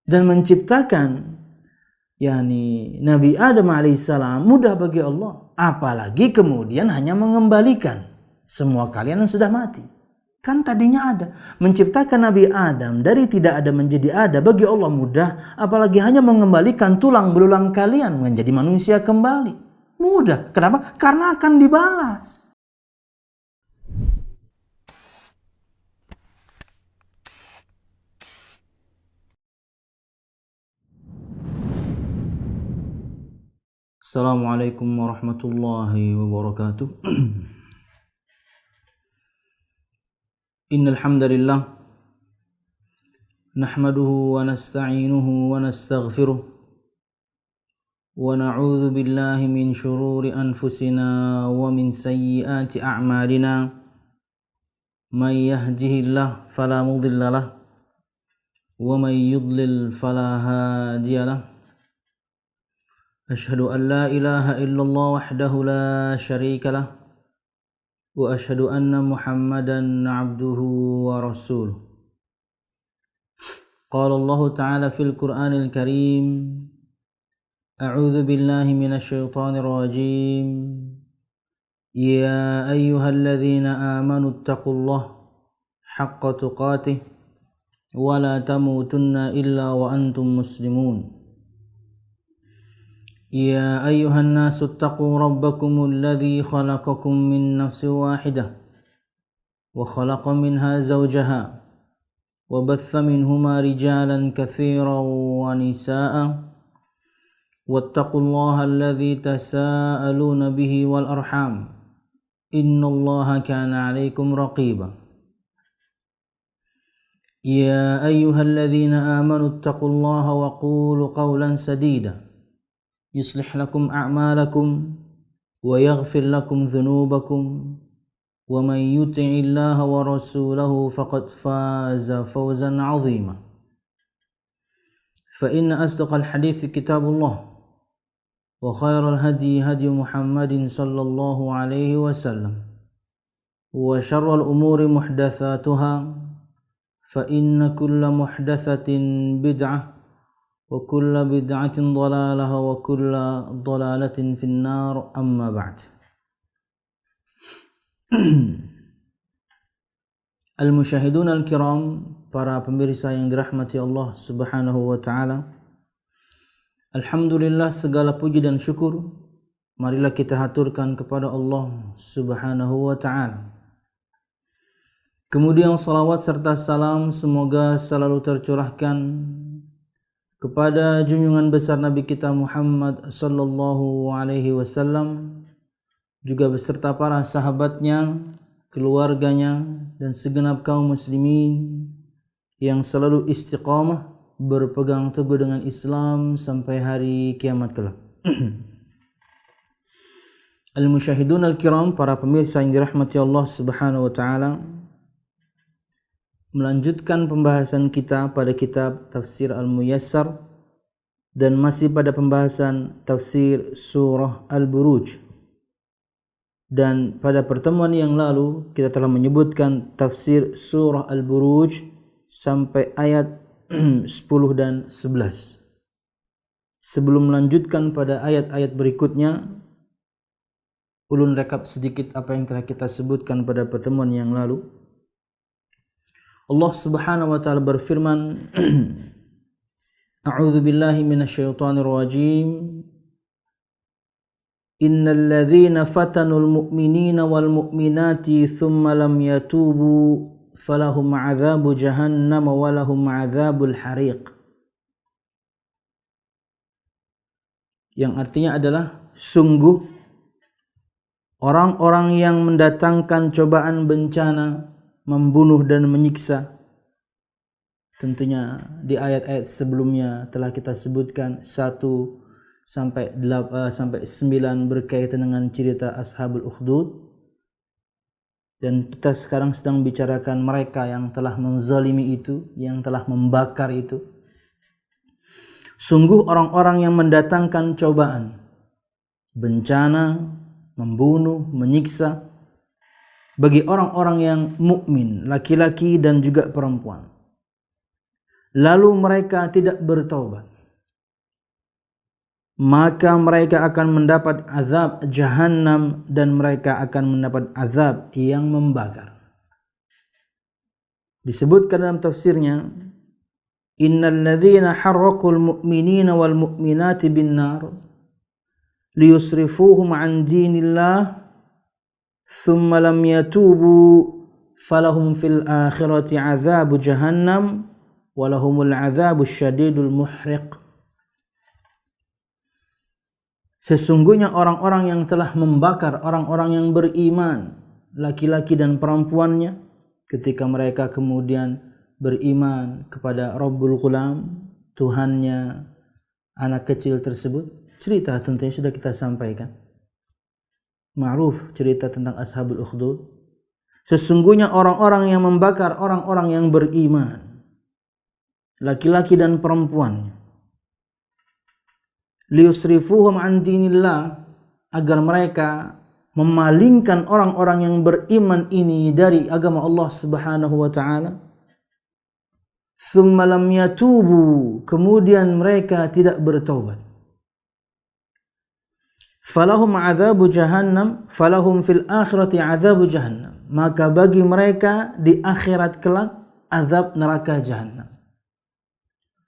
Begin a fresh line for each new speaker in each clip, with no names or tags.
dan menciptakan Nabi Adam alaihissalam mudah bagi Allah, apalagi kemudian hanya mengembalikan semua kalian yang sudah mati. Kan tadinya ada. Menciptakan Nabi Adam dari tidak ada menjadi ada bagi Allah mudah, apalagi hanya mengembalikan tulang belulang kalian menjadi manusia kembali. Mudah. Kenapa? Karena akan dibalas. Assalamualaikum warahmatullahi wabarakatuh. Innal hamdalillah nahmaduhu wa nasta'inuhu wa nastaghfiruh wa na'udzu billahi min shururi anfusina wa min sayyiati a'malina. May yahdihillahu fala mudhillalah wa may yudlil fala hadiyalah. Asyhadu an la ilaha illallah wahdahu la syarika lah wa asyhadu anna Muhammadan abduhu wa rasuluh. Qala Allah Ta'ala fil Qur'anil Karim, a'udzu billahi minasy syaithanir rajim. Ya ayyuhalladzina amanu taqullaha haqqa tuqatih wa la tamutunna illa wa antum muslimun. يا أيها الناس اتقوا ربكم الذي خلقكم من نفس واحدة وخلق منها زوجها وبث منهما رجالا كثيرا ونساء واتقوا الله الذي تساءلون به والأرحام إن الله كان عليكم رقيبا يا أيها الذين آمنوا اتقوا الله وقولوا قولا سديدا يصلح لكم أعمالكم ويغفر لكم ذنوبكم ومن يطع الله ورسوله فقد فاز فوزا عظيما فإن أصدق الحديث كتاب الله وخير الهدي هدي محمد صلى الله عليه وسلم وشر الأمور محدثاتها فإن كل محدثة بدعة وكل بدعة ضلالة وكل ضلالة في النار أما بعد. Al-musyahidun al-kiram, para pemirsa yang dirahmati Allah Subhanahu wa taala. Alhamdulillah, segala puji dan syukur marilah kita haturkan kepada Allah Subhanahu wa taala. Kemudian salawat serta salam semoga selalu tercurahkan kepada junjungan besar Nabi kita Muhammad sallallahu alaihi wasallam, juga beserta para sahabatnya, keluarganya, dan segenap kaum muslimin yang selalu istiqamah berpegang teguh dengan Islam sampai hari kiamat kelak. Al-musyahidun al-kiram, para pemirsa yang dirahmati Allah Subhanahu wa taala, melanjutkan pembahasan kita pada kitab Tafsir Al-Muyassar dan masih pada pembahasan tafsir surah Al-Buruj. Dan pada pertemuan yang lalu kita telah menyebutkan tafsir surah Al-Buruj sampai ayat 10 dan 11. Sebelum melanjutkan pada ayat-ayat berikutnya, ulun rekap sedikit apa yang telah kita sebutkan pada pertemuan yang lalu. Allah Subhanahu wa taala berfirman, A'udzu billahi minasyaitonir rajim. Innal ladzina fatanul mu'minina wal mu'minati tsumma lam yatubu falahum 'adzabu jahannam wa lahum 'adzabul hariq. Yang artinya adalah, sungguh orang-orang yang mendatangkan cobaan bencana, membunuh dan menyiksa. Tentunya di ayat-ayat sebelumnya telah kita sebutkan 1 sampai 9 berkaitan dengan cerita Ashabul Ukhdud. Dan kita sekarang sedang bicarakan mereka yang telah menzalimi itu, yang telah membakar itu. Sungguh orang-orang yang mendatangkan cobaan, bencana, membunuh, menyiksa bagi orang-orang yang mukmin, laki-laki dan juga perempuan. lalu mereka tidak bertaubat, maka mereka akan mendapat azab Jahannam dan mereka akan mendapat azab yang membakar. Disebutkan dalam tafsirnya, innal ladzina harraqul mu'minina wal mu'minati bin nar liyusrifuhum an dinillah thumma lam yatubu falahum fil akhirati azabu jahannam walahumul azabu syadidul muhriq. Sesungguhnya orang-orang yang telah membakar orang-orang yang beriman, laki-laki dan perempuannya, ketika mereka kemudian beriman kepada Rabbul Ghulam, Tuhannya anak kecil tersebut. Cerita tentunya sudah kita sampaikan, ma'ruf cerita tentang Ashabul Ukhdud. Sesungguhnya orang-orang yang membakar orang-orang yang beriman, laki-laki dan perempuannya, liyusrifuhum an dinillah, agar mereka memalingkan orang-orang yang beriman ini dari agama Allah Subhanahu wa taala. Thumma lam yatubu, kemudian mereka tidak bertaubat. Falahum adzabu jahannam, falahum fil akhirati adzabu jahannam, maka bagi mereka di akhirat kelak azab neraka jahannam.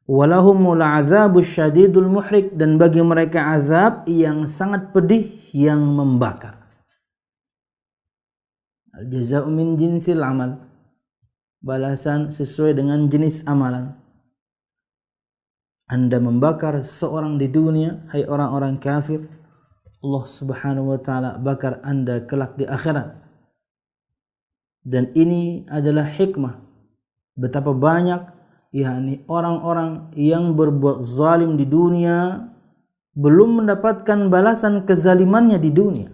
Walahumul azabus syadidul muhriq, dan bagi mereka azab yang sangat pedih yang membakar. Al jazaa'u min jinsil amal, balasan sesuai dengan jenis amalan. Anda membakar seseorang di dunia, hai orang-orang kafir, Allah Subhanahu wa taala bakar Anda kelak di akhirat. Dan ini adalah hikmah betapa banyak orang-orang yang berbuat zalim di dunia belum mendapatkan balasan kezalimannya di dunia.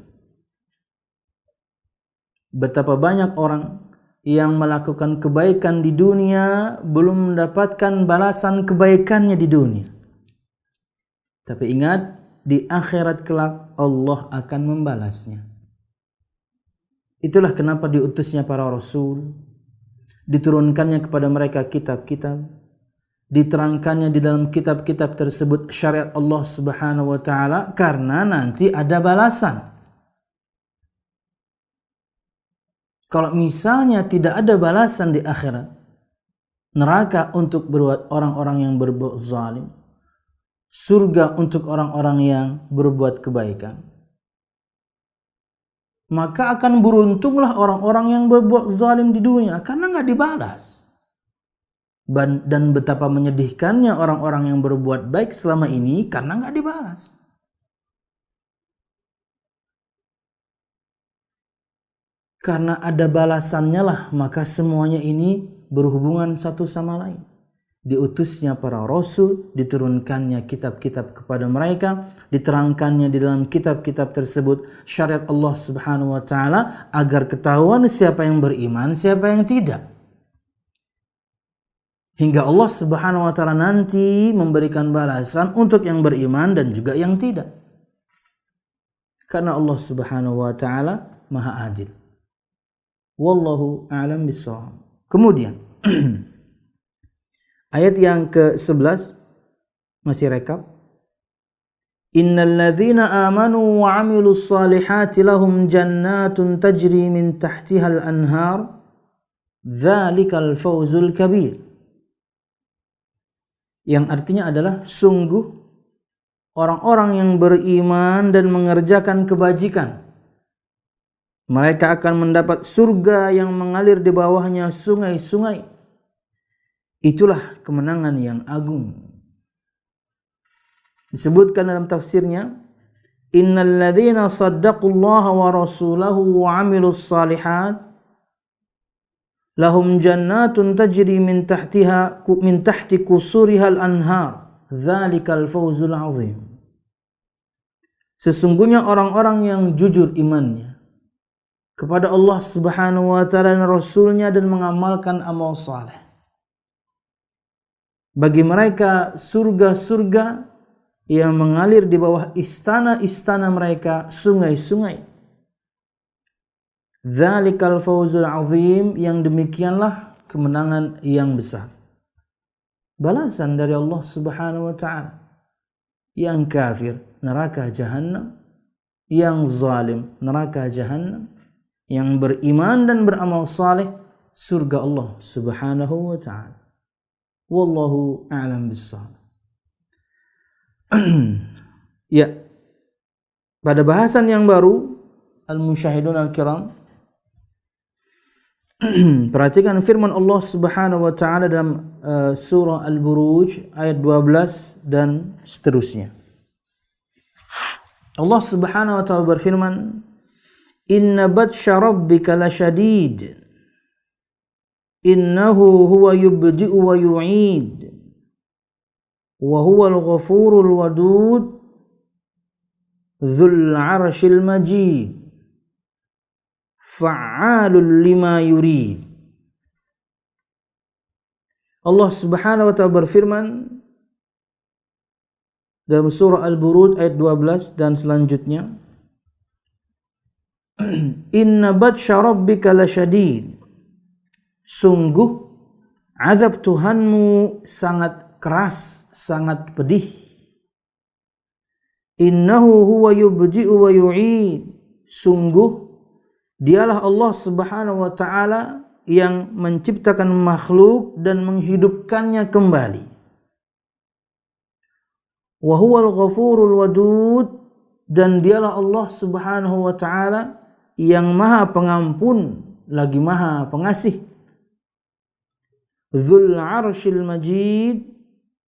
Betapa banyak orang yang melakukan kebaikan di dunia belum mendapatkan balasan kebaikannya di dunia. Tapi ingat, di akhirat kelak Allah akan membalasnya. Itulah kenapa diutusnya para rasul, diturunkannya kepada mereka kitab-kitab, diterangkannya di dalam kitab-kitab tersebut syariat Allah Subhanahu wa taala, karena nanti ada balasan. Kalau misalnya tidak ada balasan di akhirat, neraka untuk orang-orang yang berbuat zalim, surga untuk orang-orang yang berbuat kebaikan, maka akan beruntunglah orang-orang yang berbuat zalim di dunia karena nggak dibalas. Dan betapa menyedihkannya orang-orang yang berbuat baik selama ini karena nggak dibalas. Karena ada balasannya lah, maka semuanya ini berhubungan satu sama lain. Diutusnya para rasul, diturunkannya kitab-kitab kepada mereka, diterangkannya di dalam kitab-kitab tersebut syariat Allah Subhanahu wa taala agar ketahuan siapa yang beriman, siapa yang tidak. Hingga Allah Subhanahu wa taala nanti memberikan balasan untuk yang beriman dan juga yang tidak. Karena Allah Subhanahu wa taala Maha Adil. Wallahu a'lam bishawab. Kemudian ayat yang ke-11 masih rekap. Innal ladzina amanu wa 'amilus salihati lahum jannatun tajri min tahtihal anhar dzalikal fawzul kabir. Yang artinya adalah sungguh orang-orang yang beriman dan mengerjakan kebajikan, mereka akan mendapat surga yang mengalir di bawahnya sungai-sungai. Itulah kemenangan yang agung. Disebutkan dalam tafsirnya, innal ladzina saddaqullaha wa rasulahu wa 'amilus salihat lahum jannatun tajri min tahti kusurihal anhar dzalikal fawzul 'azim. Sesungguhnya orang-orang yang jujur imannya kepada Allah Subhanahu wa taala dan Rasulnya dan mengamalkan amal saleh, bagi mereka surga-surga yang mengalir di bawah istana-istana mereka, sungai-sungai. Dzalikal fawzul azim, yang demikianlah kemenangan yang besar. balasan dari Allah Subhanahu wa taala. Yang kafir neraka Jahannam, yang zalim neraka Jahannam, yang beriman dan beramal saleh surga Allah Subhanahu wa taala. Wallahu a'lam bissawab. Ya, pada bahasan yang baru, al-musyahidun al-kiram, perhatikan firman Allah Subhanahu wa taala dalam surah Al-Buruj ayat 12 dan seterusnya. Allah Subhanahu wa taala berfirman, "Inna batsha rabbika lasyadid. Innahu huwa yubdi'u wa yu'id. Wa huwal ghafurul wadud. Dzul 'arsyil majid. Fa'alul lima yurid." Allah Subhanahu wa taala berfirman dalam surah Al-Buruj ayat 12 dan selanjutnya, "Inna batsha rabbika lasyadid." Sungguh azab Tuhanmu sangat keras, sangat pedih. Innahu huwa yubdi'u wa yu'id. Sungguh dialah Allah Subhanahu wa taala yang menciptakan makhluk dan menghidupkannya kembali. Wa huwal ghafurul wadud. Dan dialah Allah Subhanahu wa taala yang maha pengampun lagi maha pengasih. Dzul 'arsyil majid.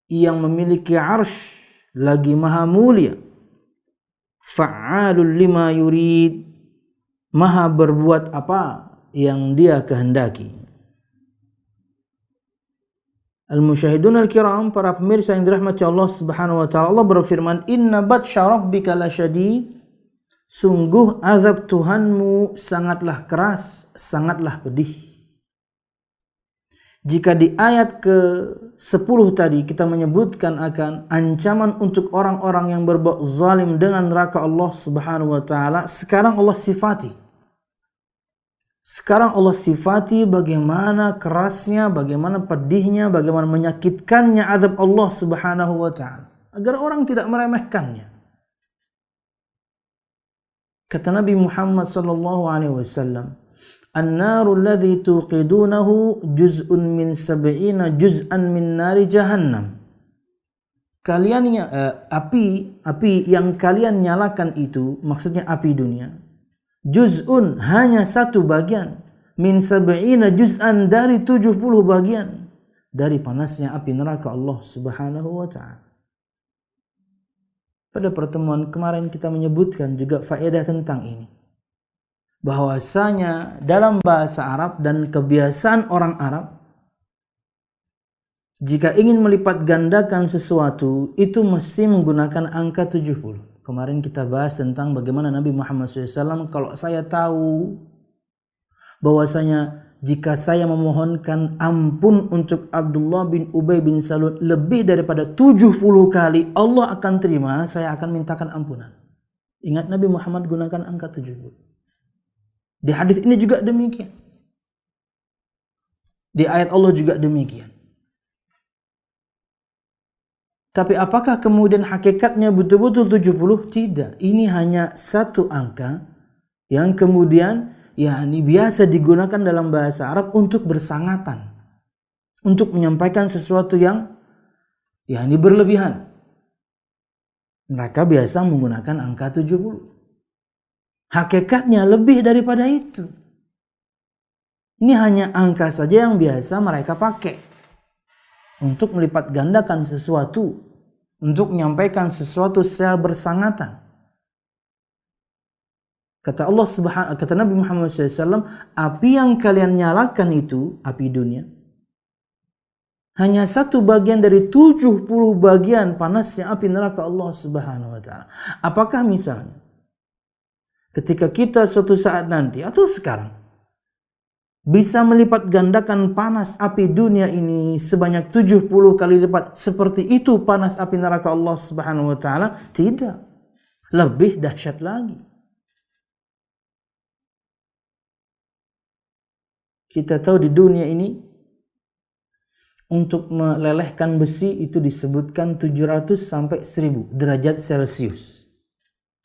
Yang memiliki arsy lagi maha mulia. Fa'alul lima yurid. Maha berbuat apa yang dia kehendaki. Al-musyahidun al-kiram, para pemirsa yang dirahmati Allah Subhanahu wa taala, Allah berfirman, "Inna batsha rabbika lasyadid." Sungguh azab Tuhanmu sangatlah keras, sangatlah pedih. Jika di ayat ke-10 tadi kita menyebutkan akan ancaman untuk orang-orang yang berbuat zalim dengan neraka Allah Subhanahu wa taala, sekarang Allah sifati bagaimana kerasnya, bagaimana pedihnya, bagaimana menyakitkannya azab Allah Subhanahu wa taala, agar orang tidak meremehkannya. Kata Nabi Muhammad sallallahu alaihi wasallam, "An-naru alladhi tuqidunahu juz'un min sab'ina juz'an min nari jahannam." Api yang kalian nyalakan itu, maksudnya api dunia, juz'un hanya satu bagian, min sab'ina juz'an dari 70 bagian dari panasnya api neraka Allah Subhanahu wa taala. Pada pertemuan kemarin kita menyebutkan juga faedah tentang ini, bahwasanya dalam bahasa Arab dan kebiasaan orang Arab, jika ingin melipat gandakan sesuatu itu mesti menggunakan angka 70. Kemarin kita bahas tentang bagaimana Nabi Muhammad SAW, kalau saya tahu bahwasanya jika saya memohonkan ampun untuk Abdullah bin Ubay bin Salul lebih daripada 70 kali, Allah akan terima, saya akan mintakan ampunan. Ingat, Nabi Muhammad gunakan angka 70. Di hadis ini juga demikian. Di ayat Allah juga demikian. Tapi apakah kemudian hakikatnya betul-betul 70? Tidak. Ini hanya satu angka yang kemudian biasa digunakan dalam bahasa Arab untuk bersangatan, untuk menyampaikan sesuatu yang berlebihan. Mereka biasa menggunakan angka 70. Hakikatnya lebih daripada itu. Ini hanya angka saja yang biasa mereka pakai untuk melipat gandakan sesuatu, untuk menyampaikan sesuatu secara bersangatan. Kata Nabi Muhammad SAW, api yang kalian nyalakan itu, api dunia, hanya satu bagian dari 70 bagian panasnya api neraka Allah Subhanahu wa taala. Apakah misalnya ketika kita suatu saat nanti atau sekarang bisa melipat gandakan panas api dunia ini sebanyak 70 kali lipat, seperti itu panas api neraka Allah Subhanahu wa taala? Tidak. Lebih dahsyat lagi. Kita tahu di dunia ini untuk melelehkan besi itu disebutkan 700 sampai 1000 derajat Celcius.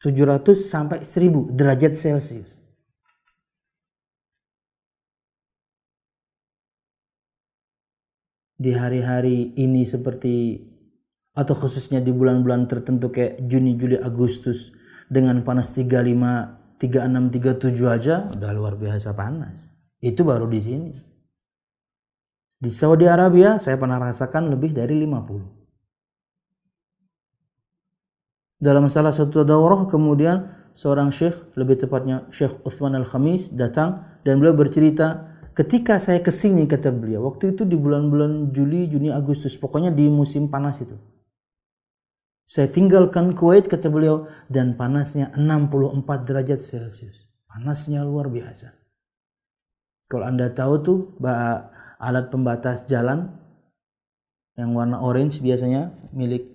700 sampai 1000 derajat Celcius. Di hari-hari ini seperti atau khususnya di bulan-bulan tertentu kayak Juni, Juli, Agustus dengan panas 35, 36, 37 aja udah luar biasa panas. Itu baru di sini. Di Saudi Arabia saya pernah rasakan lebih dari 50. Dalam salah satu daurah kemudian seorang syekh, lebih tepatnya Syekh Uthman Al-Khamis datang dan beliau bercerita, ketika saya kesini kata beliau, waktu itu di bulan-bulan Juli, Juni, Agustus, pokoknya di musim panas itu. Saya tinggalkan Kuwait kata beliau dan panasnya 64 derajat Celcius. Panasnya luar biasa. Kalau Anda tahu tuh alat pembatas jalan yang warna orange biasanya milik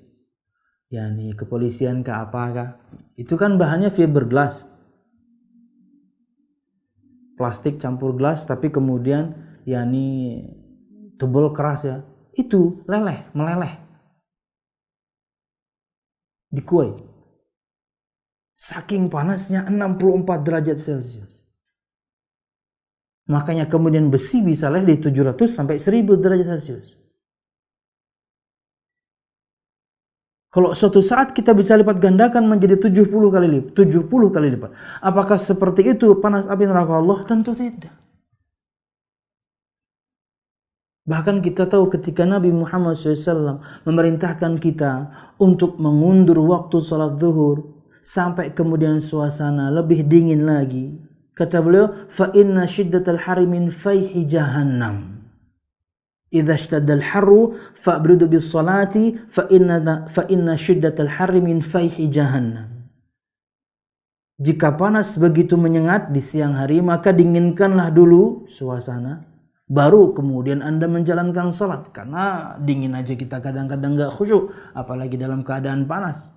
yakni kepolisian ke apakah, itu kan bahannya fiberglass, plastik campur gelas, tapi kemudian yakni tebal keras ya, itu meleleh di Kuwait saking panasnya 64 derajat Celcius. Makanya kemudian besi bisa leleh di 700 sampai 1000 derajat Celcius. Kalau suatu saat kita bisa lipat gandakan menjadi 70 kali lipat. Apakah seperti itu panas api neraka Allah? Tentu tidak. Bahkan kita tahu ketika Nabi Muhammad SAW memerintahkan kita untuk mengundur waktu salat zuhur sampai kemudian suasana lebih dingin lagi. Kata beliau, fa inna shiddatal harri min fayhi jahannam. Idza ishtadda al-harru fa'bridu bis-salati fa inna shiddatal harri min fayhi jahannam. Jika panas begitu menyengat di siang hari, maka dinginkanlah dulu suasana, baru kemudian Anda menjalankan salat. Karena dingin aja kita kadang-kadang enggak khusyuk, apalagi dalam keadaan panas.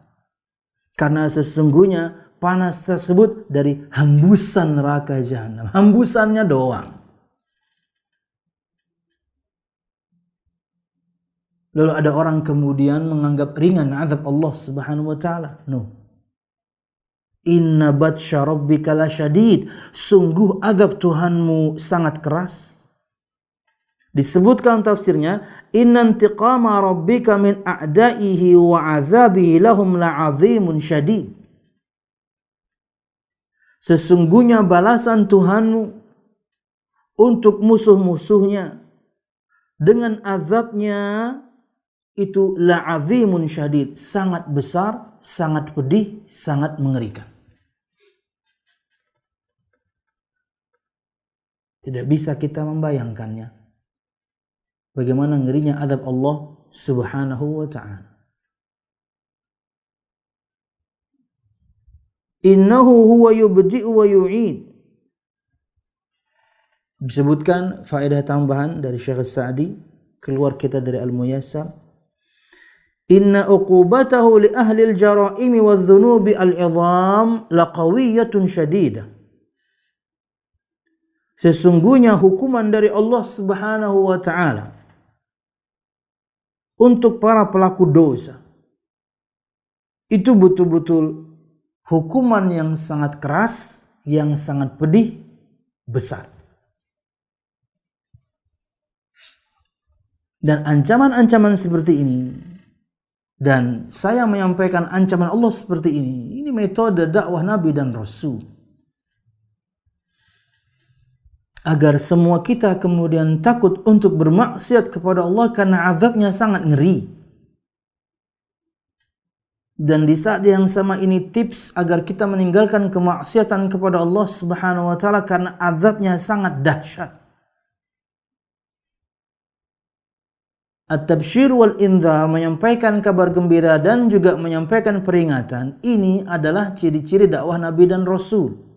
Karena sesungguhnya panas tersebut dari hembusan neraka jahanam. Hembusannya doang. Lalu ada orang kemudian menganggap ringan azab Allah Subhanahu wa taala. No. Inna batsya rabbika lasyadid. Sungguh azab Tuhanmu sangat keras. Disebutkan tafsirnya, inna intiqama rabbika min a'daihi wa azabihi lahum la'azimun syadid. Sesungguhnya balasan Tuhanmu untuk musuh-musuhnya dengan azabnya itu la'azimun syadid, sangat besar, sangat pedih, sangat mengerikan. Tidak bisa kita membayangkannya. Bagaimana ngerinya azab Allah Subhanahu wa ta'ala. Innahu huwa yubdi'u wa yu'id. Disebutkan faedah tambahan dari Syekh Sa'di, keluar kita dari Al-Muyassar. Inna uqubatahu li ahli al-jara'imi wadh-dhunubi al-'idham laqawiyyatun syadidah. Sesungguhnya hukuman dari Allah Subhanahu wa ta'ala untuk para pelaku dosa itu betul-betul hukuman yang sangat keras, yang sangat pedih, besar. Dan ancaman-ancaman seperti ini, dan saya menyampaikan ancaman Allah seperti ini metode dakwah Nabi dan Rasul. Agar semua kita kemudian takut untuk bermaksiat kepada Allah karena azabnya sangat ngeri. Dan di saat yang sama ini tips agar kita meninggalkan kemaksiatan kepada Allah Subhanahu wa taala karena azabnya sangat dahsyat. At-tabsyir wal indhar, menyampaikan kabar gembira dan juga menyampaikan peringatan, ini adalah ciri-ciri dakwah Nabi dan Rasul.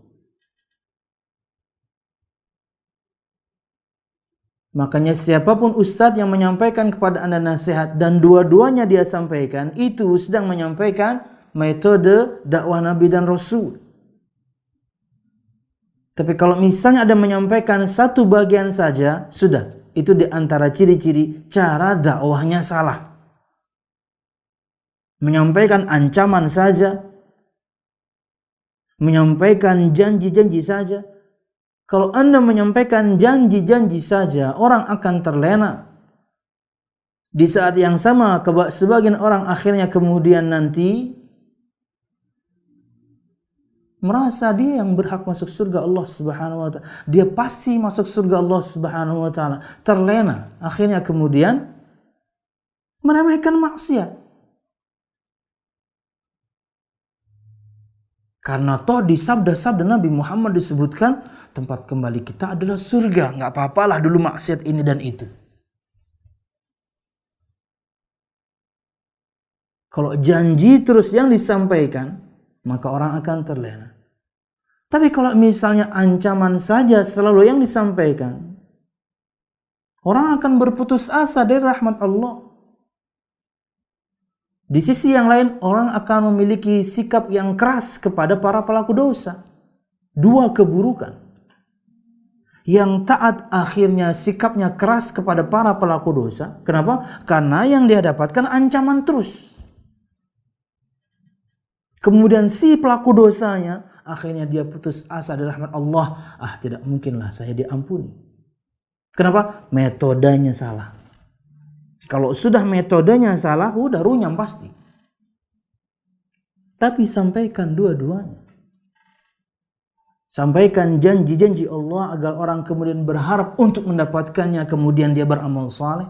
Makanya siapapun ustadz yang menyampaikan kepada Anda nasihat dan dua-duanya dia sampaikan, itu sedang menyampaikan metode dakwah Nabi dan Rasul. Tapi kalau misalnya ada menyampaikan satu bagian saja, sudah, itu di antara ciri-ciri cara dakwahnya salah. Menyampaikan ancaman saja, menyampaikan janji-janji saja. Kalau Anda menyampaikan janji-janji saja, orang akan terlena. Di saat yang sama, sebagian orang akhirnya kemudian nanti merasa dia yang berhak masuk surga Allah Subhanahu wa taala. Dia pasti masuk surga Allah Subhanahu wa taala. Terlena. Akhirnya kemudian meremehkan maksiat. Karena toh di sabda-sabda Nabi Muhammad disebutkan tempat kembali kita adalah surga. Nggak apa-apalah dulu maksiat ini dan itu. Kalau janji terus yang disampaikan, maka orang akan terlena. Tapi kalau misalnya ancaman saja selalu yang disampaikan, orang akan berputus asa dari rahmat Allah. Di sisi yang lain, orang akan memiliki sikap yang keras kepada para pelaku dosa. Dua keburukan. Yang taat akhirnya sikapnya keras kepada para pelaku dosa. Kenapa? Karena yang dia dapatkan ancaman terus. Kemudian si pelaku dosanya, akhirnya dia putus asa dari rahmat Allah. Tidak mungkinlah saya diampuni. Kenapa? Metodenya salah. Kalau sudah metodenya salah, udah runyam pasti. Tapi sampaikan dua-duanya. Sampaikan janji-janji Allah agar orang kemudian berharap untuk mendapatkannya, kemudian dia beramal saleh.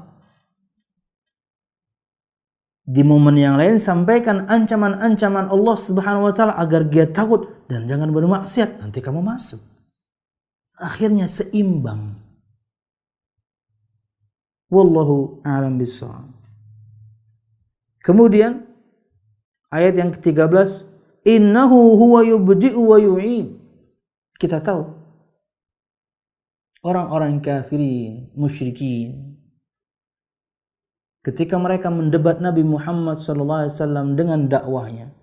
Di momen yang lain sampaikan ancaman-ancaman Allah Subhanahu wa taala agar dia takut dan jangan bermaksiat, nanti kamu masuk. Akhirnya seimbang. Wallahu a'lam bishawab. Kemudian ayat yang ke-13, innahu huwa yubdi'u wa yu'id. Kita tahu orang-orang kafirin, musyrikin, ketika mereka mendebat Nabi Muhammad SAW dengan dakwahnya,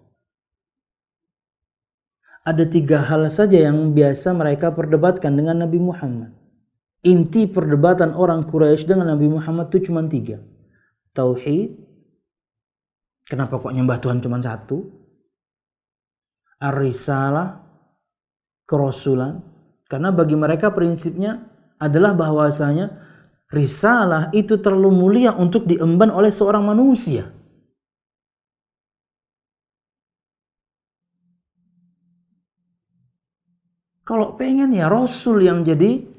ada 3 hal saja yang biasa mereka perdebatkan dengan Nabi Muhammad. Inti perdebatan orang Quraisy dengan Nabi Muhammad itu cuma 3. Tauhid. Kenapa kok nyembah Tuhan cuma 1? Ar-risalah. Kerasulan. Karena bagi mereka prinsipnya adalah bahwasanya risalah itu terlalu mulia untuk diemban oleh seorang manusia. Kalau pengen ya Rasul yang jadi,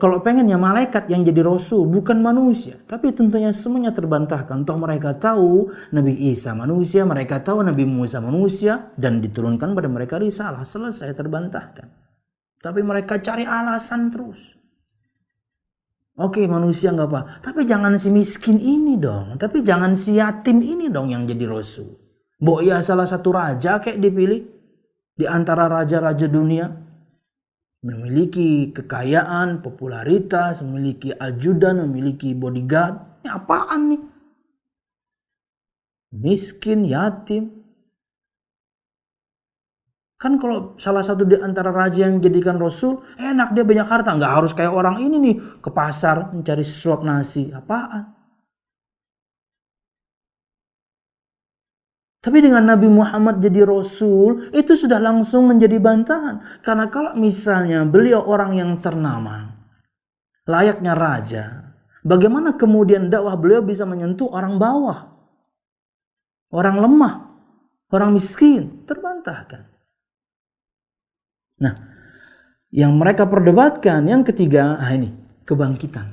kalau pengen ya malaikat yang jadi Rasul, bukan manusia. Tapi tentunya semuanya terbantahkan. Toh mereka tahu Nabi Isa manusia, mereka tahu Nabi Musa manusia, dan diturunkan pada mereka risalah. Selesai, terbantahkan. Tapi mereka cari alasan terus. Oke, manusia nggak apa, tapi jangan si miskin ini dong, tapi jangan si yatim ini dong yang jadi Rasul. Ya salah satu raja kayak dipilih di antara raja-raja dunia, memiliki kekayaan, popularitas, memiliki ajudan, memiliki bodyguard. Ini apaan nih? Miskin, yatim. Kan kalau salah satu di antara raja yang jadikan Rasul, enak, dia banyak harta. Nggak harus kayak orang ini nih, ke pasar mencari suap nasi. Apaan? Tapi dengan Nabi Muhammad jadi Rasul, itu sudah langsung menjadi bantahan. Karena kalau misalnya beliau orang yang ternama, layaknya raja, bagaimana kemudian dakwah beliau bisa menyentuh orang bawah, orang lemah, orang miskin? Terbantahkan. Nah, yang mereka perdebatkan, yang ketiga, ini, kebangkitan.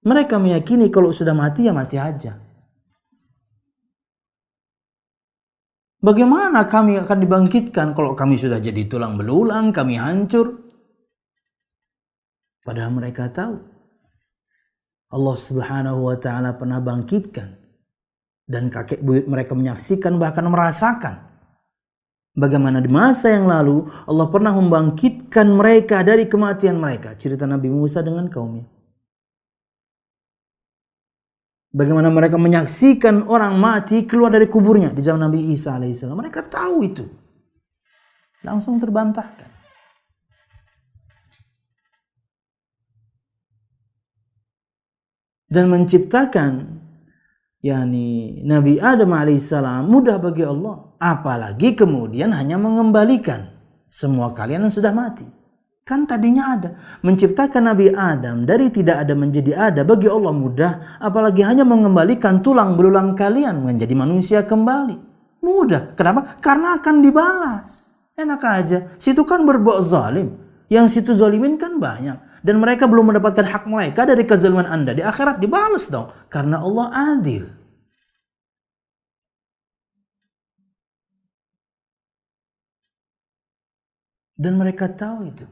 Mereka meyakini kalau sudah mati, ya mati aja. Bagaimana kami akan dibangkitkan kalau kami sudah jadi tulang belulang, kami hancur? Padahal mereka tahu Allah Subhanahu wa taala pernah bangkitkan, dan kakek buyut mereka menyaksikan, bahkan merasakan bagaimana di masa yang lalu Allah pernah membangkitkan mereka dari kematian mereka. Cerita Nabi Musa dengan kaumnya. Bagaimana mereka menyaksikan orang mati keluar dari kuburnya di zaman Nabi Isa alaihissalam. Mereka tahu itu. Langsung terbantahkan. dan menciptakan Nabi Adam alaihissalam mudah bagi Allah, apalagi kemudian hanya mengembalikan semua kalian yang sudah mati. Kan tadinya ada. Menciptakan Nabi Adam dari tidak ada menjadi ada bagi Allah mudah, apalagi hanya mengembalikan tulang belulang kalian menjadi manusia kembali. Mudah. Kenapa? Karena akan dibalas. Enak aja. Situ kan berbuat zalim. Yang situ zalimin kan banyak. Dan mereka belum mendapatkan hak mereka dari kezaliman Anda. Di akhirat dibalas dong. Karena Allah adil. Dan mereka tahu itu.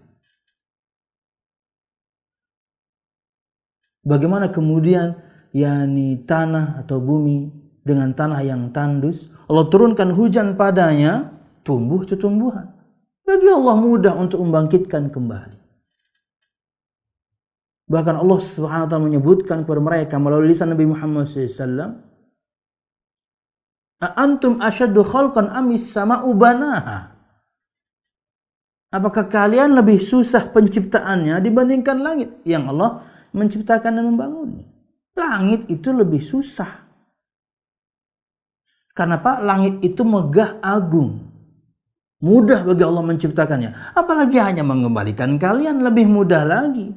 Bagaimana kemudian tanah atau bumi dengan tanah yang tandus, Allah turunkan hujan padanya, tumbuh tumbuhan. Bagi Allah mudah untuk membangkitkan kembali. Bahkan Allah Subhanahu wa taala menyebutkan kepada mereka melalui lisan Nabi Muhammad SAW, "Antum asyaddu khalqan amis sama'u banaha?" Apakah kalian lebih susah penciptaannya dibandingkan langit yang Allah menciptakan dan membangunnya? Langit itu lebih susah. Karena Pak, langit itu megah agung. Mudah bagi Allah menciptakannya. Apalagi hanya mengembalikan kalian, lebih mudah lagi.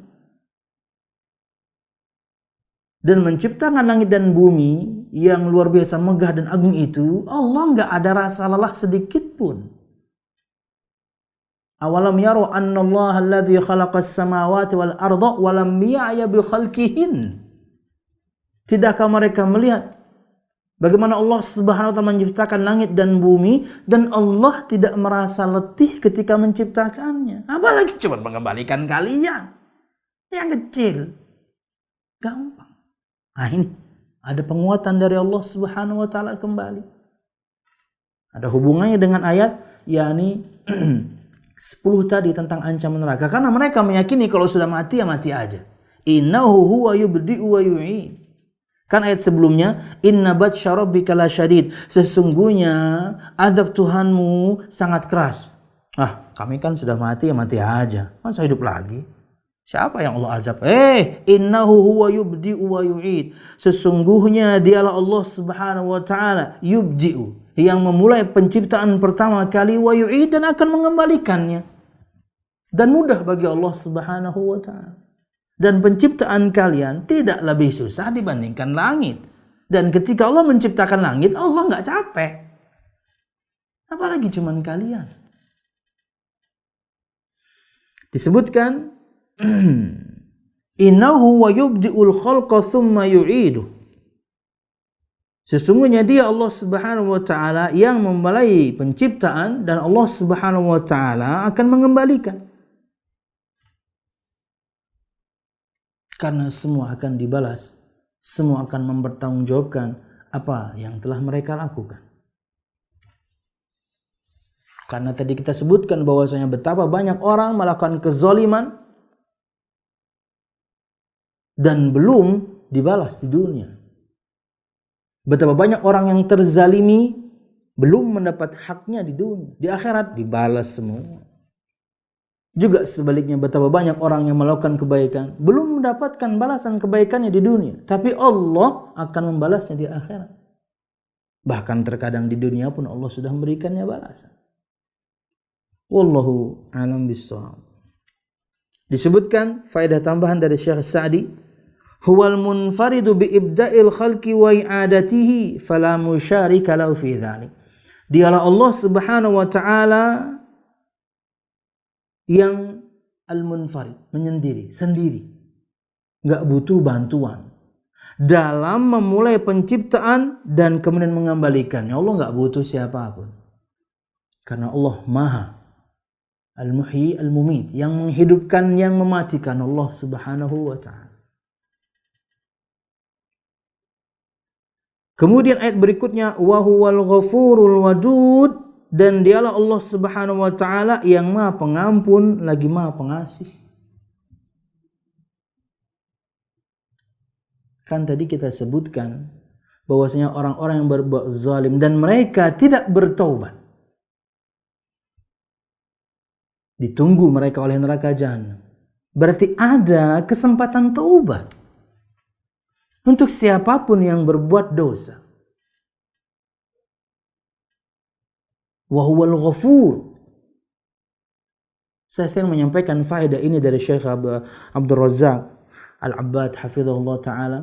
Dan menciptakan langit dan bumi yang luar biasa megah dan agung itu, Allah nggak ada rasa lelah sedikit pun. Awalam yaru annallaha alladhi khalaqas samawati wal arda wa lam ya'ya bi khalqihin. Tidakkah mereka melihat bagaimana Allah Subhanahu wa taala menciptakan langit dan bumi dan Allah tidak merasa letih ketika menciptakannya? Apalagi cuma mengembalikan kalian yang kecil. Gampang. Nah, ini ada penguatan dari Allah Subhanahu wa taala kembali. Ada hubungannya dengan ayat 10 tadi tentang ancaman neraka. Karena mereka meyakini kalau sudah mati ya mati aja. Innahu huwa yubdi'u wa yu'id. Kan ayat sebelumnya, inna batsya rabbika lasyadid. Sesungguhnya azab Tuhanmu sangat keras. Kami kan sudah mati ya mati aja. Masa hidup lagi? Siapa yang Allah azab? Innahu huwa yubdi'u wa yu'id. Sesungguhnya dialah Allah Subhanahu wa taala yubdi'u, yang memulai penciptaan pertama kali, wa yu'id, dan akan mengembalikannya. Dan mudah bagi Allah Subhanahu wa taala. Dan penciptaan kalian tidak lebih susah dibandingkan langit. Dan ketika Allah menciptakan langit, Allah nggak capek. Apalagi cuman kalian. Disebutkan innahu wa yubdi'ul khalqa thumma yu'iduh. Sesungguhnya dia Allah Subhanahu wa taala yang memulai penciptaan dan Allah Subhanahu wa taala akan mengembalikan. Karena semua akan dibalas, semua akan mempertanggungjawabkan apa yang telah mereka lakukan. Karena tadi kita sebutkan bahwasanya betapa banyak orang melakukan kezaliman dan belum dibalas di dunia. Betapa banyak orang yang terzalimi belum mendapat haknya di dunia. Di akhirat dibalas semua. Juga sebaliknya betapa banyak orang yang melakukan kebaikan belum mendapatkan balasan kebaikannya di dunia. Tapi Allah akan membalasnya di akhirat. Bahkan terkadang di dunia pun Allah sudah memberikannya balasan. Wallahu a'lam bishawab. Disebutkan faedah tambahan dari Syekh Sa'di, huwal munfaridu bi ibda'il khalqi wa i'adatihi fala musyarika lahu fi dzalik. Dialah Allah Subhanahu wa taala yang al-munfarid, menyendiri, sendiri. Enggak butuh bantuan dalam memulai penciptaan dan kemudian mengembalikannya. Allah enggak butuh siapapun. Karena Allah Maha Al-Muhyi Al-Mumit, yang menghidupkan, yang mematikan, Allah Subhanahu wa taala. Kemudian ayat berikutnya, wa huwal ghafurul wadud, dan dialah Allah Subhanahu wa taala yang Maha Pengampun lagi Maha Pengasih. Kan tadi kita sebutkan bahwasanya orang-orang yang berbuat zalim dan mereka tidak bertaubat, ditunggu mereka oleh neraka jahanam. Berarti ada kesempatan taubat. untuk siapapun yang berbuat dosa. Wa huwal ghafur. Saya sering menyampaikan faedah ini dari Syekh Abdul Razak Al-Abbad hafizahullah ta'ala.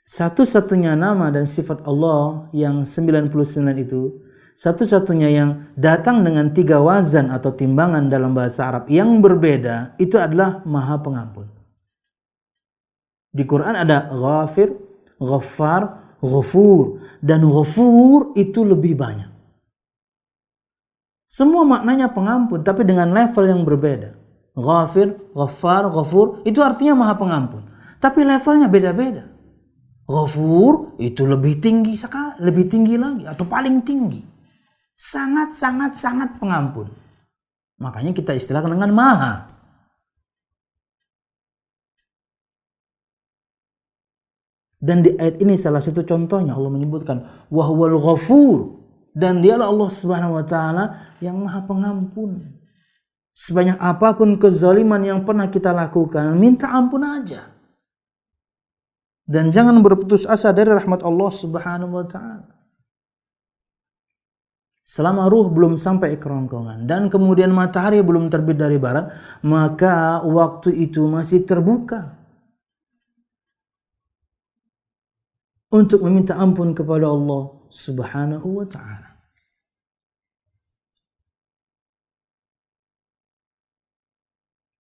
Satu-satunya nama dan sifat Allah yang 99 itu, satu-satunya yang datang dengan 3 wazan atau timbangan dalam bahasa Arab yang berbeda, itu adalah Maha Pengampun. Di Quran ada Ghafir, Ghaffar, Ghafur, dan Ghafur itu lebih banyak. Semua maknanya pengampun, tapi dengan level yang berbeda. Ghafir, Ghaffar, Ghafur itu artinya Maha Pengampun, tapi levelnya beda-beda. Ghafur itu lebih tinggi sekali, lebih tinggi lagi atau paling tinggi. Sangat pengampun. Makanya kita istilahkan dengan Maha. Dan di ayat ini salah satu contohnya Allah menyebutkan wa huwal ghafur, dan dialah Allah Subhanahu wa taala yang Maha Pengampun. Sebanyak apapun kezaliman yang pernah kita lakukan, minta ampun aja. Dan jangan berputus asa dari rahmat Allah Subhanahu wa taala. Selama ruh belum sampai ke kerongkongan dan kemudian matahari belum terbit dari barat, maka waktu itu masih terbuka untuk meminta ampun kepada Allah Subhanahu wa ta'ala.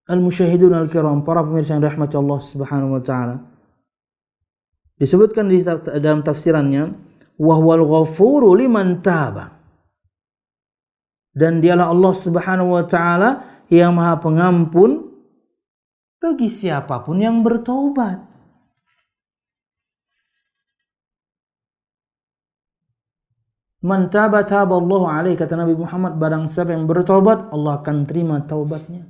Al-musyahidun al-kiram, para pemirsa yang rahmat Allah Subhanahu wa ta'ala, disebutkan di dalam tafsirannya wa huwal ghafuru liman taba, dan dialah Allah Subhanahu wa ta'ala yang Maha Pengampun bagi siapapun yang bertaubat. Man taba taballahu alaihi, kata Nabi Muhammad, barang siapa yang bertaubat, Allah akan terima taubatnya.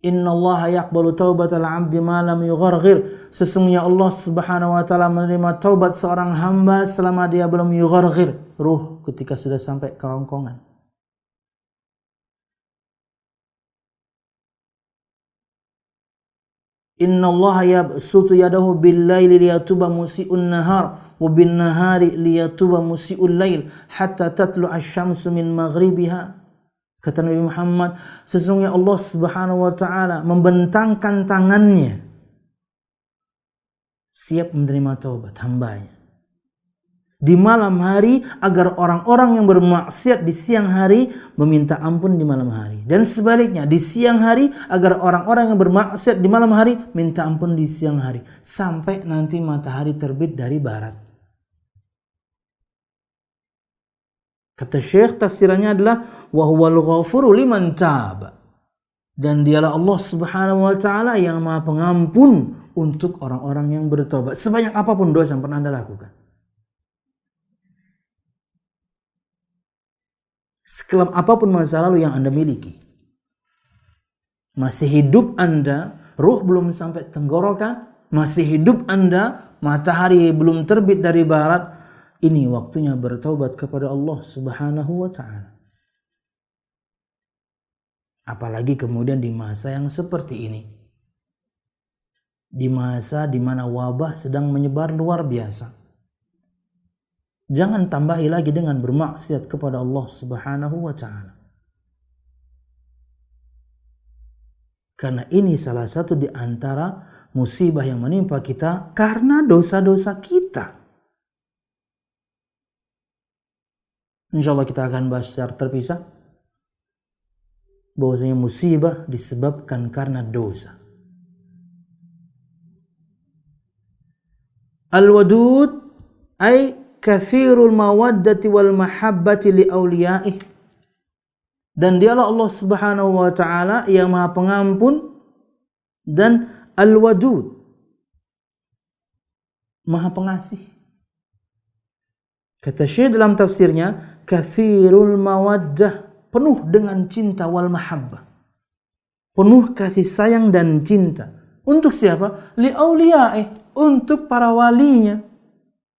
Innallaha yaqbalu taubatal 'abdi ma lam yugharghir. Sesungguhnya Allah Subhanahu wa taala menerima taubat seorang hamba selama dia belum yugharghir, ruh ketika sudah sampai kerongkongan. Innallaha yabsutu yadahu bil-laili liyatuba musii'un nahar wa bin-nahari liyatuba musii'ul lail hatta tatlu'a asy-syamsu min maghribiha. Kata Nabi Muhammad, sesungguhnya Allah Subhanahu wa taala membentangkan tangannya siap menerima taubat hambanya di malam hari, agar orang-orang yang bermaksiat di siang hari meminta ampun di malam hari, dan sebaliknya di siang hari agar orang-orang yang bermaksiat di malam hari minta ampun di siang hari, sampai nanti matahari terbit dari barat. Kata Syekh, tafsirannya adalah wa huwal ghafuru liman taba, dan dialah Allah Subhanahu wa taala yang Maha Pengampun untuk orang-orang yang bertobat sebanyak apapun dosa yang pernah Anda lakukan. Sekelam apapun masa lalu yang Anda miliki, masih hidup Anda, ruh belum sampai tenggorokan, masih hidup Anda, matahari belum terbit dari barat, ini waktunya bertaubat kepada Allah Subhanahu wa ta'ala. Apalagi kemudian di masa yang seperti ini, di masa di mana wabah sedang menyebar luar biasa. Jangan tambahi lagi dengan bermaksiat kepada Allah Subhanahu wa ta'ala. Karena ini salah satu di antara musibah yang menimpa kita karena dosa-dosa kita. InsyaAllah kita akan bahas secara terpisah bahwasanya musibah disebabkan karena dosa. Al-wadud ay kathirul mawaddati wal mahabbati li awliyaih, dan dialah Allah Subhanahu wa ta'ala yang Maha Pengampun dan al-wadud, Maha Pengasih. Kata Syekh dalam tafsirnya, kathirul mawaddah, penuh dengan cinta, wal mahabbah, penuh kasih sayang dan cinta. Untuk siapa? Li awliyaih, untuk para walinya.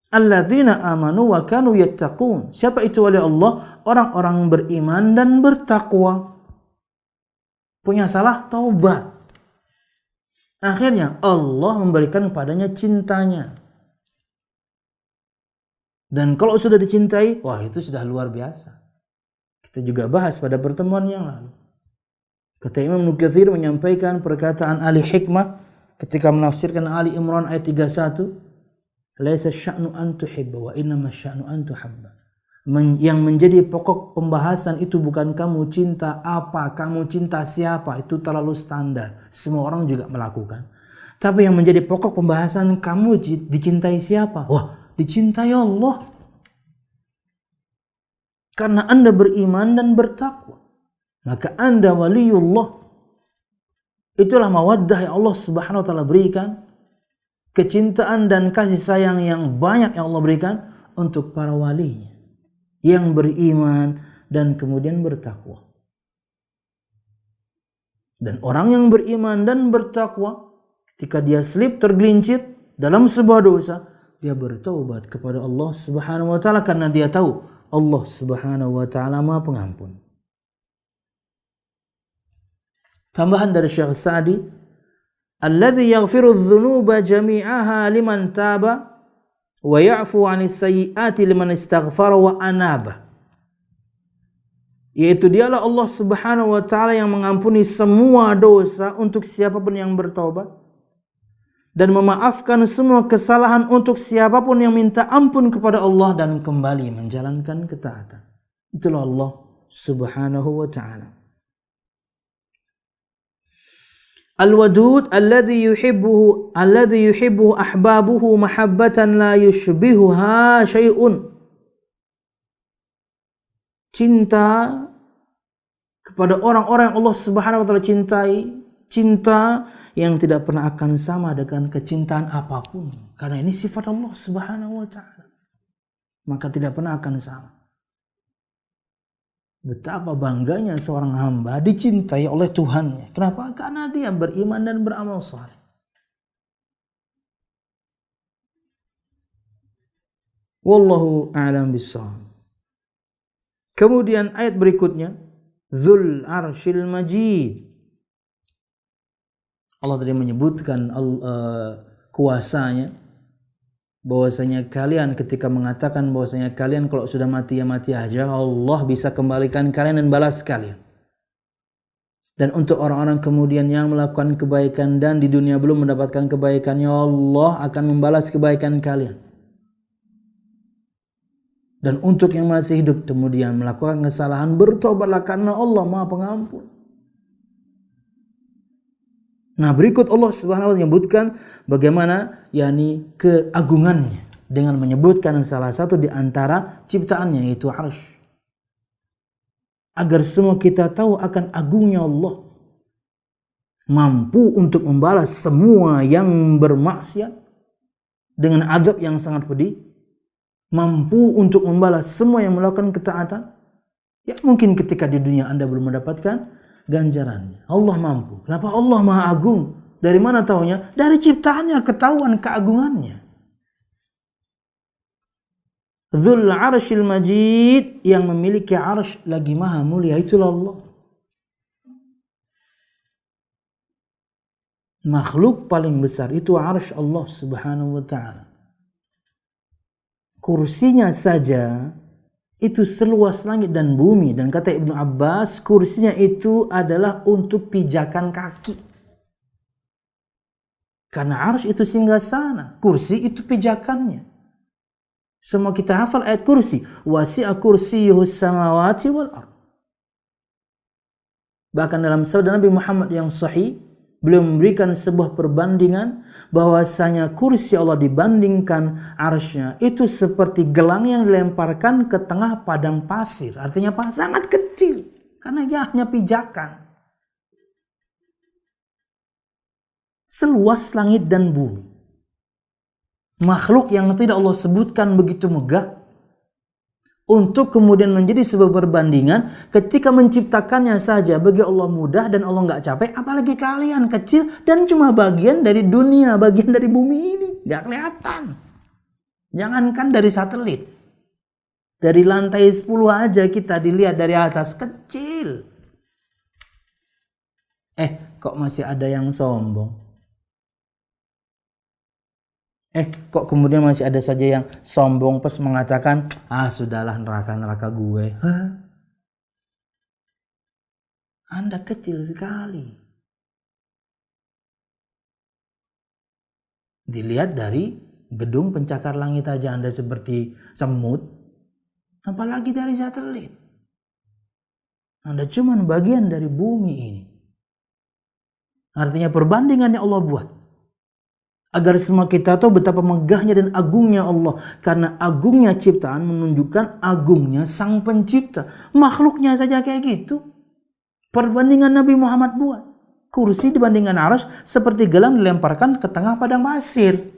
Alladzina amanu wa kanu yattaqun. Siapa itu wali Allah? Orang-orang beriman dan bertakwa. Punya salah, taubat. Akhirnya Allah memberikan padanya cintanya. Dan kalau sudah dicintai, wah itu sudah luar biasa. Kita juga bahas pada pertemuan yang lalu. Kata Imam Ibnu Katsir menyampaikan perkataan ahli hikmah ketika menafsirkan Ali Imran ayat 31, "Laisa sya'nu an tuhibba wa innama sya'nu an tuhabba." Yang menjadi pokok pembahasan itu bukan kamu cinta apa, kamu cinta siapa, itu terlalu standar. Semua orang juga melakukan. Tapi yang menjadi pokok pembahasan, kamu dicintai siapa? Wah, dicintai Allah. Karena Anda beriman dan bertakwa, maka Anda waliullah. Itulah mawaddah yang Allah Subhanahu wa taala berikan, kecintaan dan kasih sayang yang banyak yang Allah berikan untuk para walinya yang beriman dan kemudian bertakwa. Dan orang yang beriman dan bertakwa, ketika dia slip tergelincir dalam sebuah dosa, dia bertaubat kepada Allah Subhanahu wa taala karena dia tahu Allah Subhanahu wa taala Maha Pengampun. Tambahan dari Syekh Sa'di, "Alladzi yaghfiru adz-dzunuba jami'aha liman taba wa ya'fu 'anis sayyi'ati liman istaghfara wa anaba." Yaitu dialah Allah Subhanahu wa taala yang mengampuni semua dosa untuk siapapun yang bertobat dan memaafkan semua kesalahan untuk siapapun yang minta ampun kepada Allah dan kembali menjalankan ketaatan. Itulah Allah Subhanahu wa taala. Al-Wadud alladhi yuhibbuhu ahbabuhu mahabbatan la yushbihuha syai'un. Cinta kepada orang-orang yang Allah Subhanahu wa taala cintai, cinta yang tidak pernah akan sama dengan kecintaan apapun, karena ini sifat Allah Subhanahu wa taala. Maka tidak pernah akan sama. Betapa bangganya seorang hamba dicintai oleh Tuhannya. Kenapa? Karena dia beriman dan beramal saleh. Wallahu a'lam bishawab. Kemudian ayat berikutnya, Dzul Arsyil Majid. Allah tadi menyebutkan kuasanya, bahwasanya kalian ketika mengatakan bahwasanya kalian kalau sudah mati ya mati aja, Allah bisa kembalikan kalian dan balas kalian. Dan untuk orang-orang kemudian yang melakukan kebaikan dan di dunia belum mendapatkan kebaikannya, Allah akan membalas kebaikan kalian. Dan untuk yang masih hidup kemudian melakukan kesalahan, bertobatlah karena Allah Maha Pengampun. Nah, berikut Allah Subhanahu wa taala menyebutkan bagaimana yakni keagungannya dengan menyebutkan salah satu di antara ciptaannya, yaitu Arsy. Agar semua kita tahu akan agungnya Allah, mampu untuk membalas semua yang bermaksiat dengan azab yang sangat pedih, mampu untuk membalas semua yang melakukan ketaatan. Ya mungkin ketika di dunia Anda belum mendapatkan ganjarannya, Allah mampu. Kenapa? Allah Maha Agung. Dari mana taunya? Dari ciptaannya ketahuan keagungannya. Dzul Arsyil Majid, yang memiliki arsy lagi maha mulia, itulah Allah. Makhluk paling besar itu arsy Allah Subhanahu wa taala. Kursinya saja itu seluas langit dan bumi, dan kata Ibnu Abbas, kursinya itu adalah untuk pijakan kaki. Karena arsy itu singgasana, kursi itu pijakannya. Semua kita hafal ayat kursi, wasi'a kursiyyuhus samawati wal ardh. Bahkan dalam sabda Nabi Muhammad yang sahih, beliau memberikan sebuah perbandingan bahwasanya kursi Allah dibandingkan arsy-Nya itu seperti gelang yang dilemparkan ke tengah padang pasir. Artinya apa? Sangat kecil karena dia hanya pijakan. Seluas langit dan bumi. Makhluk yang tidak Allah sebutkan begitu megah untuk kemudian menjadi sebuah perbandingan, ketika menciptakannya saja bagi Allah mudah dan Allah nggak capek, apalagi kalian kecil dan cuma bagian dari dunia, bagian dari bumi ini, nggak kelihatan. Jangankan dari satelit, dari lantai 10 aja kita dilihat dari atas kecil. Kok masih ada yang sombong? Kok kemudian masih ada saja yang sombong pas mengatakan, sudahlah neraka gue. Anda kecil sekali. Dilihat dari gedung pencakar langit aja Anda seperti semut, apalagi dari satelit. Anda cuma bagian dari bumi ini. Artinya perbandingan yang Allah buat agar semua kita tahu betapa megahnya dan agungnya Allah. Karena agungnya ciptaan menunjukkan agungnya Sang Pencipta. Makhluknya saja kayak gitu. Perbandingan Nabi Muhammad buat. Kursi dibandingkan arsy seperti gelang dilemparkan ke tengah padang pasir.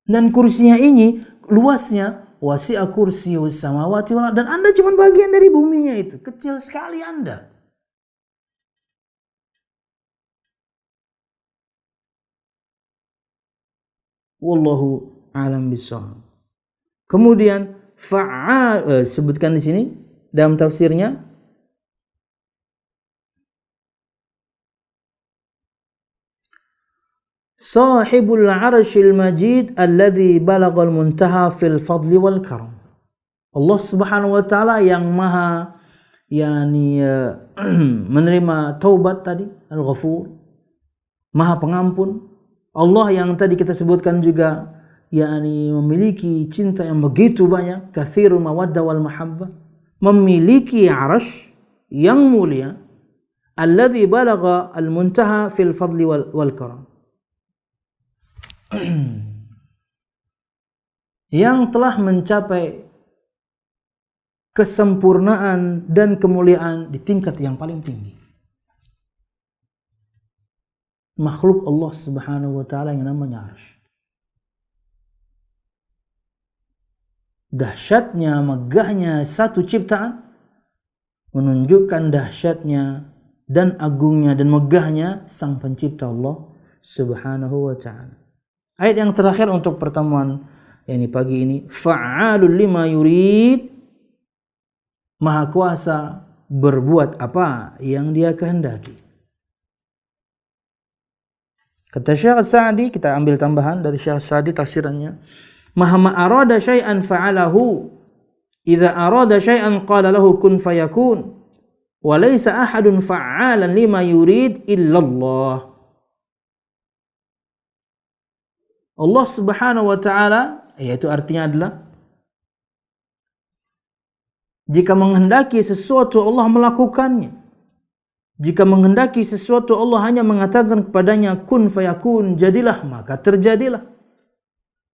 Dan kursinya ini luasnya wasi'a kursiyyus samawati wal ardh, dan Anda cuma bagian dari buminya itu. Kecil sekali Anda. Wallahu a'lam bishawab. Kemudian fa'al sebutkan di sini dalam tafsirnya, Sahibul arsyil majid alladzi balagal muntaha fil fadli wal karam. Allah Subhanahu wa taala yang maha menerima taubat tadi, Al-Ghafur, maha pengampun. Allah yang tadi kita sebutkan juga memiliki cinta yang begitu banyak, katsirul mawaddah wal mahabbah, memiliki arsy yang mulia, alladzi balagha al muntaha fil fadli wal karam, yang telah mencapai kesempurnaan dan kemuliaan di tingkat yang paling tinggi. Makhluk Allah Subhanahu wa taala yang namanya arsy. Dahsyatnya, megahnya satu ciptaan menunjukkan dahsyatnya dan agungnya dan megahnya Sang Pencipta Allah Subhanahu wa taala. Ayat yang terakhir untuk pertemuan pagi ini, fa'alul lima yurid, maha kuasa berbuat apa yang Dia kehendaki. Kata Syekh Sa'di, kita ambil tambahan dari Syekh Sa'di tafsirannya, mahama arada syai'an fa'alahu, idza arada syai'an qala lahu kun fayakun, wa laysa ahadun fa'alan lima yurid illallah. Allah Subhanahu wa taala, yaitu artinya adalah jika menghendaki sesuatu Allah melakukannya. Jika menghendaki sesuatu Allah hanya mengatakan kepadanya kun fayakun, jadilah, maka terjadilah.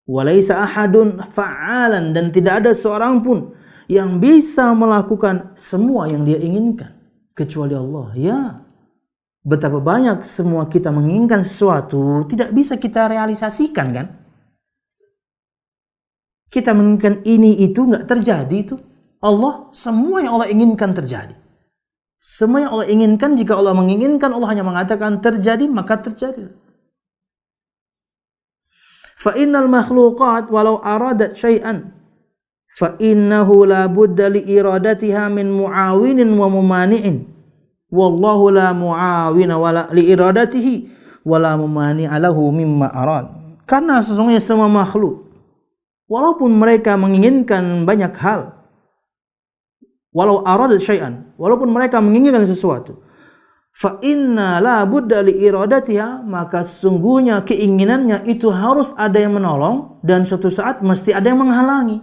Walaysa ahadun fa'alan, dan tidak ada seorang pun yang bisa melakukan semua yang dia inginkan kecuali Allah. Ya, betapa banyak semua kita menginginkan sesuatu tidak bisa kita realisasikan kan? Kita menginginkan ini itu enggak terjadi itu. Allah, semua yang Allah inginkan terjadi. Semua yang Allah inginkan, jika Allah menginginkan, Allah hanya mengatakan terjadi, maka terjadi. Fa innal makhluqat walau aradat syai'an fa innahu la budda li iradatiha min muawinin wa mumani'in. Wallahu la muawina wala li iradatihi wala mumani'a lahu mimma arad. Karena sesungguhnya semua makhluk, walaupun mereka menginginkan banyak hal, walau aradat syai'an, walaupun mereka menginginkan sesuatu, fa inna la budda li iradatiha, maka sesungguhnya keinginannya itu harus ada yang menolong, dan suatu saat mesti ada yang menghalangi.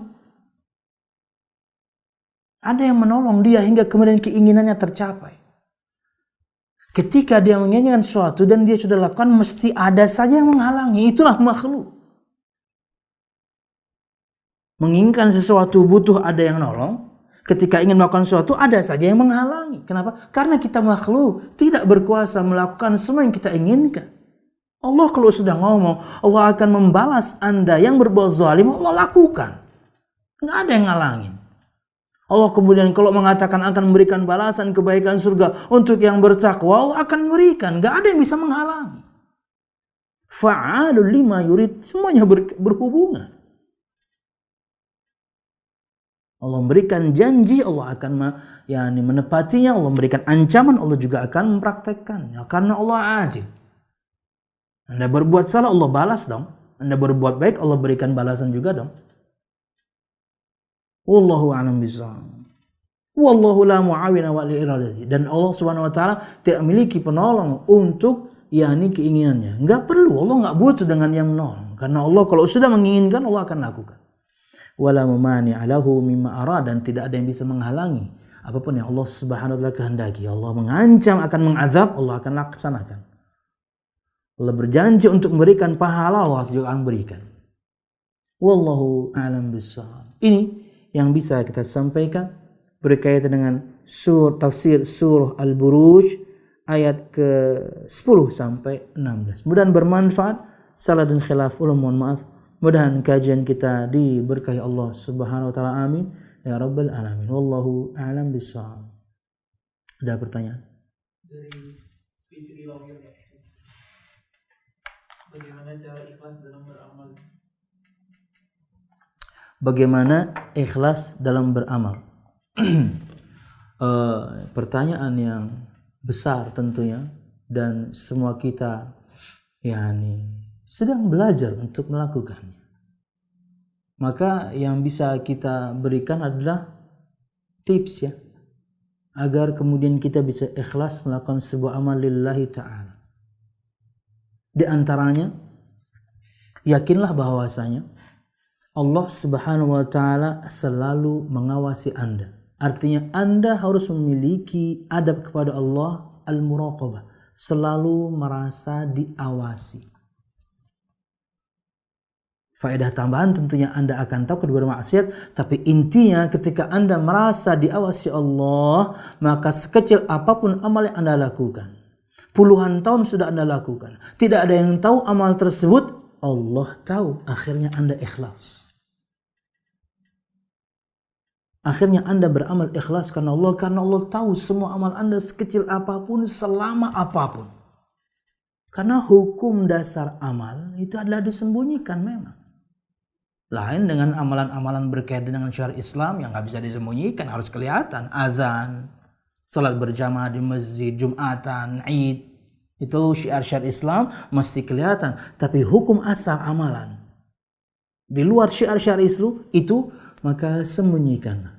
Ada yang menolong dia hingga kemudian keinginannya tercapai. Ketika dia menginginkan sesuatu dan dia sudah lakukan, mesti ada saja yang menghalangi. Itulah makhluk. Menginginkan sesuatu butuh ada yang nolong. Ketika ingin melakukan sesuatu, ada saja yang menghalangi. Kenapa? Karena kita makhluk tidak berkuasa melakukan semua yang kita inginkan. Allah kalau sudah ngomong, Allah akan membalas Anda yang berbuat zalim, Allah lakukan. Nggak ada yang ngalangin. Allah kemudian kalau mengatakan akan memberikan balasan kebaikan surga untuk yang bertakwa, Allah akan memberikan. Nggak ada yang bisa menghalangi. Fa'alul lima yurid, semuanya berhubungan. Allah memberikan janji, Allah akan menepatinya. Allah memberikan ancaman, Allah juga akan mempraktekkannya. Karena Allah adil. Anda berbuat salah, Allah balas dong. Anda berbuat baik, Allah berikan balasan juga dong. Wallahu a'lam bishawab. Wallahu la mu'awina wa li iradati. Dan Allah Subhanahu wa taala tidak memiliki penolong untuk keinginannya. Enggak perlu, Allah enggak butuh dengan yang menolong. Karena Allah kalau sudah menginginkan, Allah akan lakukan. Wala mumani'a lahu mimma arada, dan tidak ada yang bisa menghalangi apapun yang Allah Subhanahu wa taala kehendaki. Allah mengancam akan mengazab, Allah akan laksanakan. Allah berjanji untuk memberikan pahala, Allah juga akan berikan. Wallahu a'lam bishawab. Ini yang bisa kita sampaikan berkaitan dengan tafsir surah Al-Buruj ayat ke-10 sampai 16. Mudah-mudahan bermanfaat. Salah dan khilaf ulama, mohon maaf. Mudah-mudahan kajian kita diberkahi Allah Subhanahu wa taala. Amin ya rabbal alamin. Wallahu a'lam bishawab. Ada pertanyaan?
Dari Fitri Lawyer, bagaimana cara ikhlas dalam beramal?
Bagaimana ikhlas dalam beramal? Pertanyaan yang besar tentunya, dan semua kita sedang belajar untuk melakukannya. Maka yang bisa kita berikan adalah tips agar kemudian kita bisa ikhlas melakukan sebuah amal lillahi ta'ala. Di antaranya, yakinlah bahwasanya Allah Subhanahu wa taala selalu mengawasi Anda. Artinya Anda harus memiliki adab kepada Allah, al-muraqabah, selalu merasa diawasi. Faedah tambahan tentunya Anda akan takut bermaksiat, tapi intinya ketika Anda merasa diawasi Allah, maka sekecil apapun amal yang Anda lakukan, puluhan tahun sudah Anda lakukan, tidak ada yang tahu amal tersebut, Allah tahu. Akhirnya Anda ikhlas. Akhirnya Anda beramal ikhlas karena Allah tahu semua amal Anda sekecil apapun, selama apapun. Karena hukum dasar amal itu adalah disembunyikan memang. Lain dengan amalan-amalan berkaitan dengan syariat Islam yang nggak bisa disembunyikan, harus kelihatan. Azan, salat berjamaah di masjid, Jumatan, Id, itu syiar-syiar Islam mesti kelihatan. Tapi hukum asal amalan di luar syiar-syiar Islam itu, maka sembunyikan.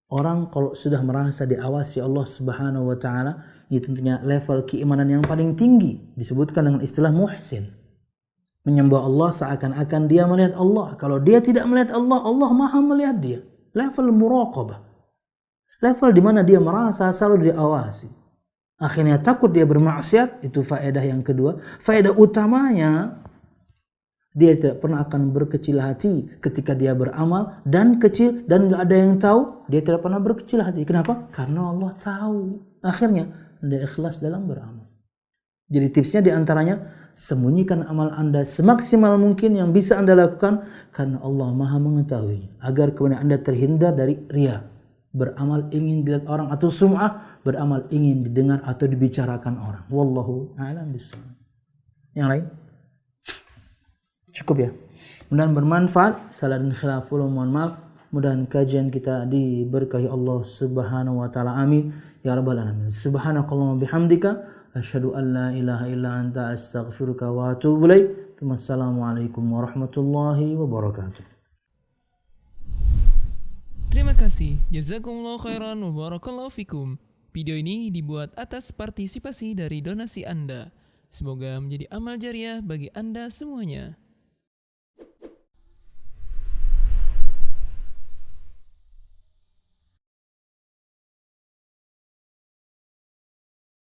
Orang kalau sudah merasa diawasi Allah Subhanahu wa taala, itu tentunya level keimanan yang paling tinggi, disebutkan dengan istilah muhsin. Menyembah Allah seakan-akan dia melihat Allah. Kalau dia tidak melihat Allah, Allah Maha melihat dia. Level muraqabah. Level di mana dia merasa selalu diawasi. Akhirnya takut dia bermaksiat, itu faedah yang kedua. Faedah utamanya, dia tidak pernah akan berkecil hati ketika dia beramal, dan kecil dan enggak ada yang tahu, dia tidak pernah berkecil hati. Kenapa? Karena Allah tahu. Akhirnya dia ikhlas dalam beramal. Jadi tipsnya diantaranya, sembunyikan amal Anda semaksimal mungkin yang bisa Anda lakukan, karena Allah Maha mengetahui, agar kemudian Anda terhindar dari riya, beramal ingin dilihat orang, atau sum'ah, beramal ingin didengar atau dibicarakan orang. Wallahu a'lam bishawab. Yang lain? Cukup ya. Mudah-mudahan bermanfaat. Salah dan khilaf, mohon maaf. Mudah-mudahan kajian kita diberkahi Allah Subhanahu wa taala. Amin ya rabbal alamin. Subhanakallahumma bihamdika asyhadu an la ilaha illa anta astaghfiruka wa atubu ilaik. Wassalamualaikum warahmatullahi wabarakatuh.
Terima kasih. Jazakumullah khairan wa barakallahu fikum. Video ini dibuat atas partisipasi dari donasi Anda. Semoga menjadi amal jariah bagi Anda semuanya.